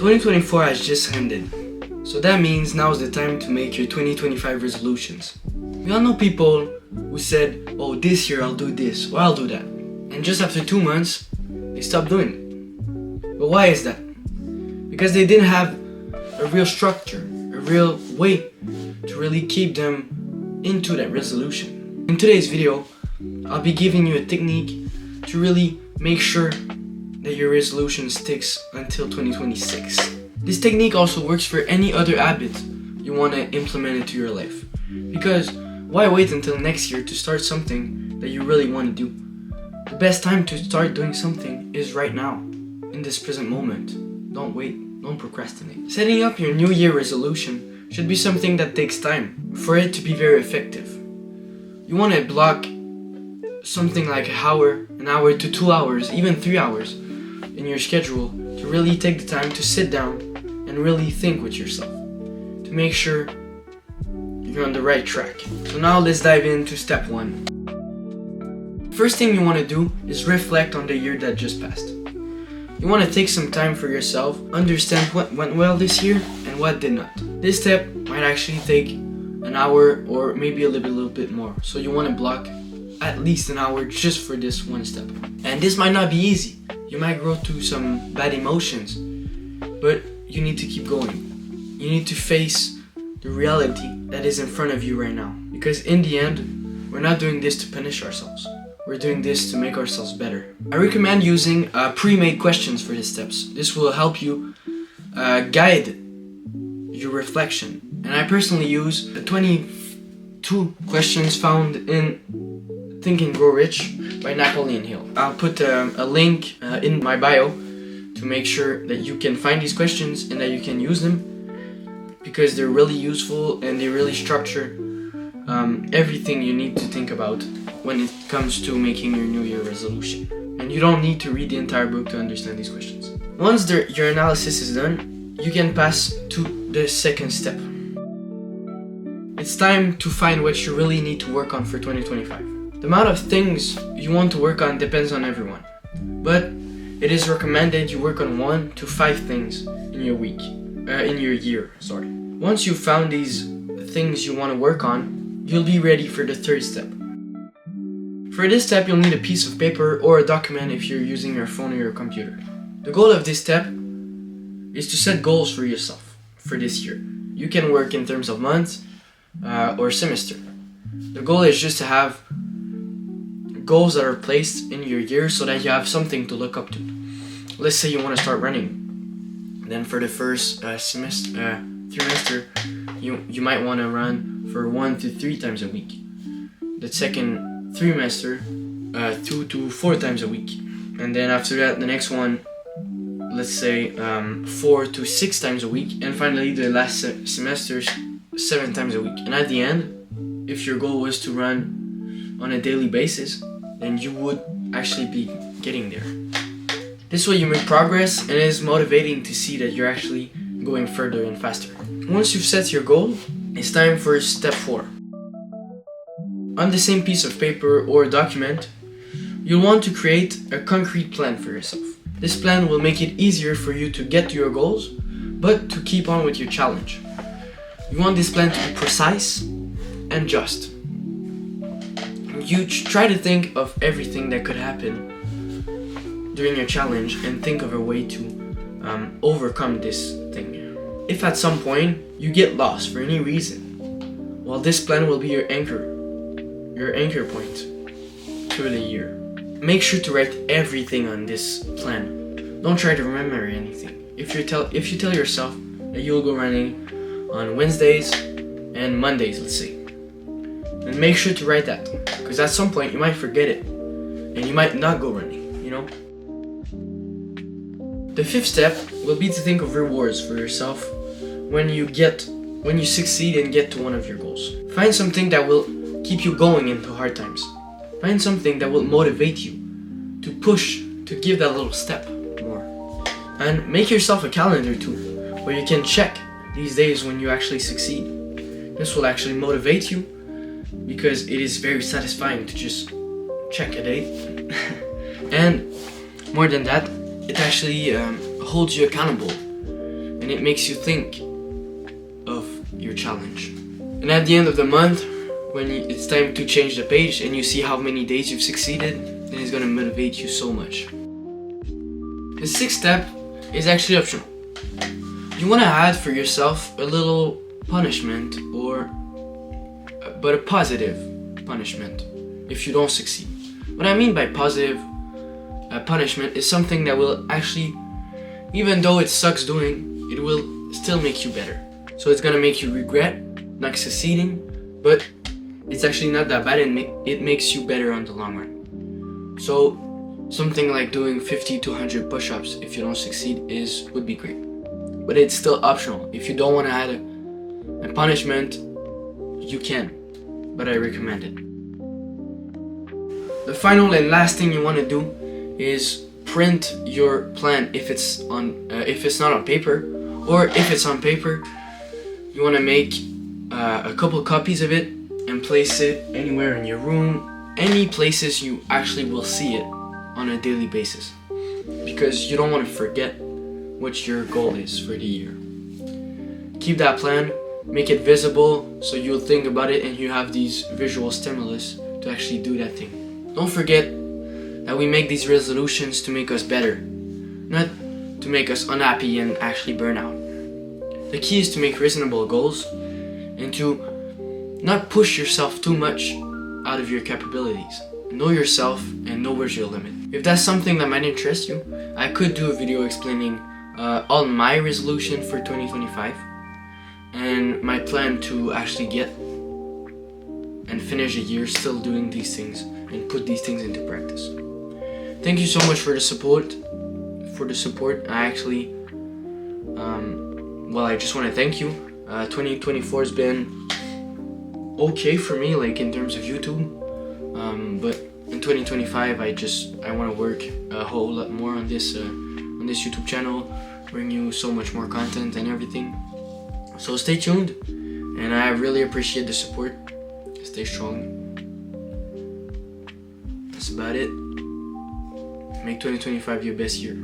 2024 has just ended, so that means now is the time to make your 2025 resolutions. We all know people who said, oh, this year I'll do this, or I'll do that. And just after 2 months, they stopped doing it. But why is that? Because they didn't have a real structure, a real way to really keep them into that resolution. In today's video, I'll be giving you a technique to really make sure that your resolution sticks until 2026. This technique also works for any other habit you want to implement into your life. Because why wait until next year to start something that you really want to do? The best time to start doing something is right now, in this present moment. Don't wait, don't procrastinate. Setting up your New Year resolution should be something that takes time for it to be very effective. You want to block something like an hour to 2 hours, even 3 hours in your schedule to really take the time to sit down and really think with yourself to make sure you're on the right track. So now let's dive into step 1. First thing you want to do is reflect on the year that just passed. You want to take some time for yourself, understand what went well this year and what did not. This step might actually take an hour or maybe a little bit more. So you want to block at least an hour just for this one step. And this might not be easy. You might go through some bad emotions, but you need to keep going. You need to face the reality that is in front of you right now. Because in the end, we're not doing this to punish ourselves. We're doing this to make ourselves better. I recommend using pre-made questions for these steps. This will help you guide your reflection. And I personally use the 22 questions found in Think and Grow Rich by Napoleon Hill. I'll put a link in my bio to make sure that you can find these questions and that you can use them, because they're really useful and they really structure everything you need to think about when it comes to making your New Year resolution. And you don't need to read the entire book to understand these questions. Once your analysis is done, you can pass to the second step. It's time to find what you really need to work on for 2025. The amount of things you want to work on depends on everyone, but it is recommended you work on 1 to 5 things in your year. Once you've found these things you want to work on, you'll be ready for the third step. For this step, you'll need a piece of paper or a document if you're using your phone or your computer. The goal of this step is to set goals for yourself for this year. You can work in terms of months or semester. The goal is just to have goals that are placed in your year so that you have something to look up to. Let's say you want to start running. Then for the first trimester, you might want to run for 1 to 3 times a week. The second trimester, 2 to 4 times a week. And then after that, the next one, let's say 4 to 6 times a week. And finally, the last semester, 7 times a week. And at the end, if your goal was to run on a daily basis, then you would actually be getting there. This way you make progress, and it is motivating to see that you're actually going further and faster. Once you've set your goal, it's time for step 4. On the same piece of paper or document, you'll want to create a concrete plan for yourself. This plan will make it easier for you to get to your goals, but to keep on with your challenge. You want this plan to be precise and just. You try to think of everything that could happen during your challenge and think of a way to overcome this thing. If at some point you get lost for any reason, well, this plan will be your anchor point through the year. Make sure to write everything on this plan. Don't try to remember anything. If you tell yourself that you'll go running on Wednesdays and Mondays, let's say, then make sure to write that, because at some point you might forget it and you might not go running, you know? The 5th step will be to think of rewards for yourself when you succeed and get to one of your goals. Find something that will keep you going into hard times. Find something that will motivate you to push, to give that little step more. And make yourself a calendar too, where you can check these days when you actually succeed. This will actually motivate you, because it is very satisfying to just check a date. And more than that, it actually holds you accountable and it makes you think of your challenge. And at the end of the month, when it's time to change the page and you see how many days you've succeeded, then it's gonna motivate you so much. The sixth step is actually optional. You wanna add for yourself a little punishment, but a positive punishment if you don't succeed. What I mean by positive punishment is something that will actually, even though it sucks doing, it will still make you better. So it's gonna make you regret not succeeding, but it's actually not that bad, and it makes you better on the long run. So something like doing 50 to 100 push-ups if you don't succeed would be great. But it's still optional. If you don't want to add a punishment, you can, but I recommend it. The final and last thing you want to do is print your plan if it's not on paper, or if it's on paper, you want to make a couple copies of it and place it anywhere in your room, any places you actually will see it on a daily basis, because you don't want to forget what your goal is for the year. Keep that plan, make it visible so you'll think about it and you have these visual stimulus to actually do that thing. Don't forget that we make these resolutions to make us better, not to make us unhappy and actually burn out. The key is to make reasonable goals and to not push yourself too much out of your capabilities. Know yourself and know where's your limit. If that's something that might interest you, I could do a video explaining all my resolution for 2025 and my plan to actually get and finish a year still doing these things and put these things into practice. Thank you so much for the support. I actually, I just want to thank you. 2024 has been okay for me, like in terms of YouTube, but in 2025 I want to work a whole lot more on this YouTube channel, bring you so much more content and everything. So stay tuned, and I really appreciate the support. Stay strong. That's about it. Make 2025 your best year.